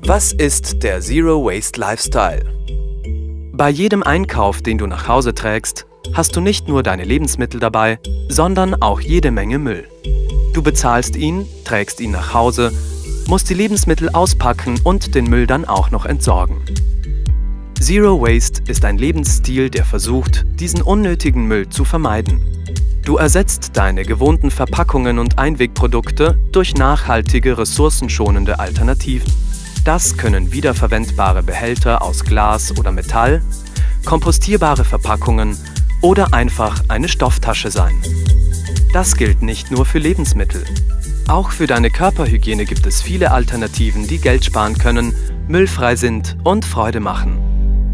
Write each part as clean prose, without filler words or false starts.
Was ist der Zero Waste Lifestyle? Bei jedem Einkauf, den du nach Hause trägst, hast du nicht nur deine Lebensmittel dabei, sondern auch jede Menge Müll. Du bezahlst ihn, trägst ihn nach Hause, musst die Lebensmittel auspacken und den Müll dann auch noch entsorgen. Zero Waste ist ein Lebensstil, der versucht, diesen unnötigen Müll zu vermeiden. Du ersetzt deine gewohnten Verpackungen und Einwegprodukte durch nachhaltige, ressourcenschonende Alternativen. Das können wiederverwendbare Behälter aus Glas oder Metall, kompostierbare Verpackungen oder einfach eine Stofftasche sein. Das gilt nicht nur für Lebensmittel. Auch für deine Körperhygiene gibt es viele Alternativen, die Geld sparen können, müllfrei sind und Freude machen.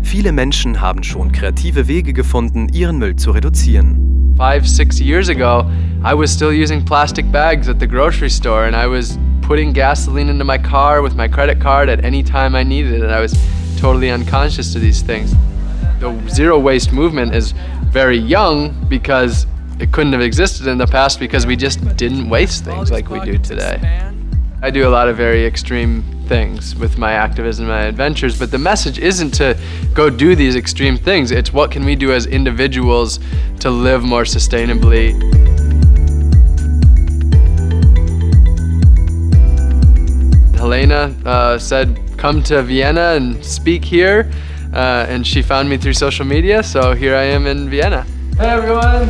Viele Menschen haben schon kreative Wege gefunden, ihren Müll zu reduzieren. 5, 6 years ago, I was still using plastic bags at the grocery store, and I was putting gasoline into my car with my credit card at any time I needed it, and I was totally unconscious to these things. The zero waste movement is very young because it couldn't have existed in the past because we just didn't waste things like we do today. I do a lot of very extreme things with my activism and my adventures, but the message isn't to go do these extreme things. It's what can we do as individuals to live more sustainably. Helena said, come to Vienna and speak here, and she found me through social media, so here I am in Vienna. Hey everyone!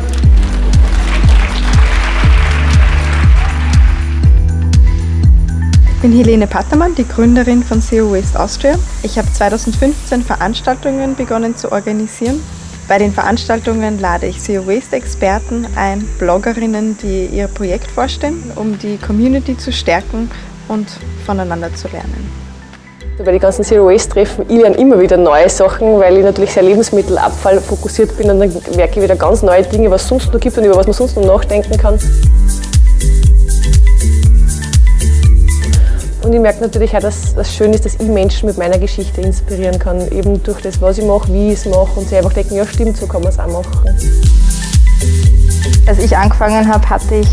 Ich bin Helene Pattermann, die Gründerin von Zero Waste Austria. Ich habe 2015 Veranstaltungen begonnen zu organisieren. Bei den Veranstaltungen lade ich Zero Waste Experten ein, Bloggerinnen, die ihr Projekt vorstellen, um die Community zu stärken und voneinander zu lernen. Bei den ganzen Zero Waste Treffen, ich lerne immer wieder neue Sachen, weil ich natürlich sehr Lebensmittelabfall fokussiert bin, und dann merke ich wieder ganz neue Dinge, was es sonst noch gibt und über was man sonst noch nachdenken kann. Und ich merke natürlich auch, dass es schön ist, dass ich Menschen mit meiner Geschichte inspirieren kann, eben durch das, was ich mache, wie ich es mache, und sie einfach denken, ja stimmt, so kann man es auch machen. Als ich angefangen habe, hatte ich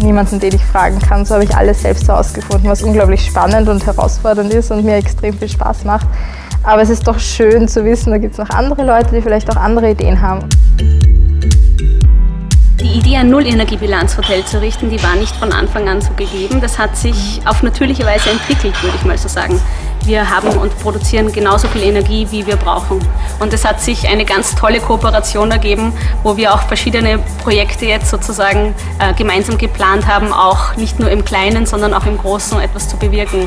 niemanden, den ich fragen kann. So habe ich alles selbst herausgefunden, was unglaublich spannend und herausfordernd ist und mir extrem viel Spaß macht. Aber es ist doch schön zu wissen, da gibt es noch andere Leute, die vielleicht auch andere Ideen haben. Die Idee, ein Null-Energiebilanz-Hotel zu richten, die war nicht von Anfang an so gegeben. Das hat sich auf natürliche Weise entwickelt, würde ich mal so sagen. Wir haben und produzieren genauso viel Energie, wie wir brauchen. Und es hat sich eine ganz tolle Kooperation ergeben, wo wir auch verschiedene Projekte jetzt sozusagen gemeinsam geplant haben, auch nicht nur im Kleinen, sondern auch im Großen etwas zu bewirken.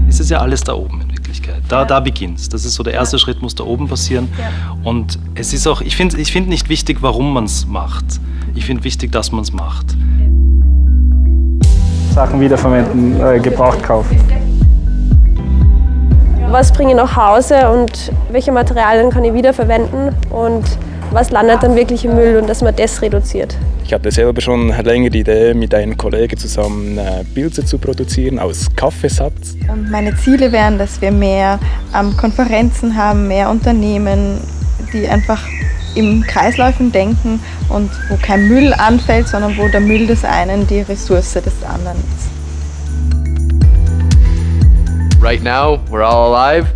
Es ist ja alles da oben. Da beginnt's. Das ist so der erste Schritt, muss da oben passieren. Ja. Und es ist auch, ich finde nicht wichtig, warum man es macht. Ich finde wichtig, dass man es macht. Sachen wiederverwenden, gebraucht kaufen. Was bringe ich nach Hause und welche Materialien kann ich wiederverwenden und was landet dann wirklich im Müll, und dass man das reduziert. Ich hatte selber schon länger die Idee, mit einem Kollegen zusammen Pilze zu produzieren aus Kaffeesatz. Und meine Ziele wären, dass wir mehr Konferenzen haben, mehr Unternehmen, die einfach im Kreisläufen denken und wo kein Müll anfällt, sondern wo der Müll des einen die Ressource des anderen ist. Right now, we're all alive.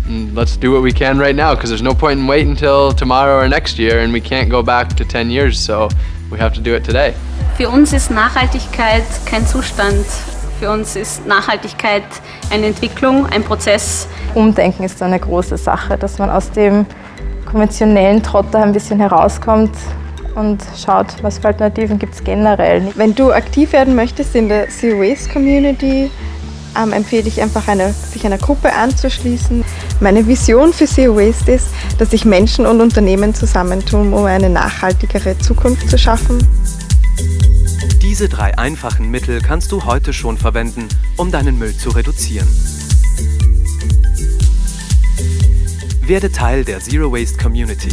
And let's do what we can right now, because there's no point in waiting until tomorrow or next year, and we can't go back to 10 years, so we have to do it today. Für uns ist Nachhaltigkeit kein Zustand. Für uns ist Nachhaltigkeit eine Entwicklung, ein Prozess. Umdenken ist eine große Sache, dass man aus dem konventionellen Trotter ein bisschen herauskommt und schaut, was für Alternativen gibt es generell. Wenn du aktiv werden möchtest in der Zero Waste Community, empfehle ich einfach, sich einer Gruppe anzuschließen. Meine Vision für Zero Waste ist, dass sich Menschen und Unternehmen zusammentun, um eine nachhaltigere Zukunft zu schaffen. Diese 3 einfachen Mittel kannst du heute schon verwenden, um deinen Müll zu reduzieren. Werde Teil der Zero Waste Community.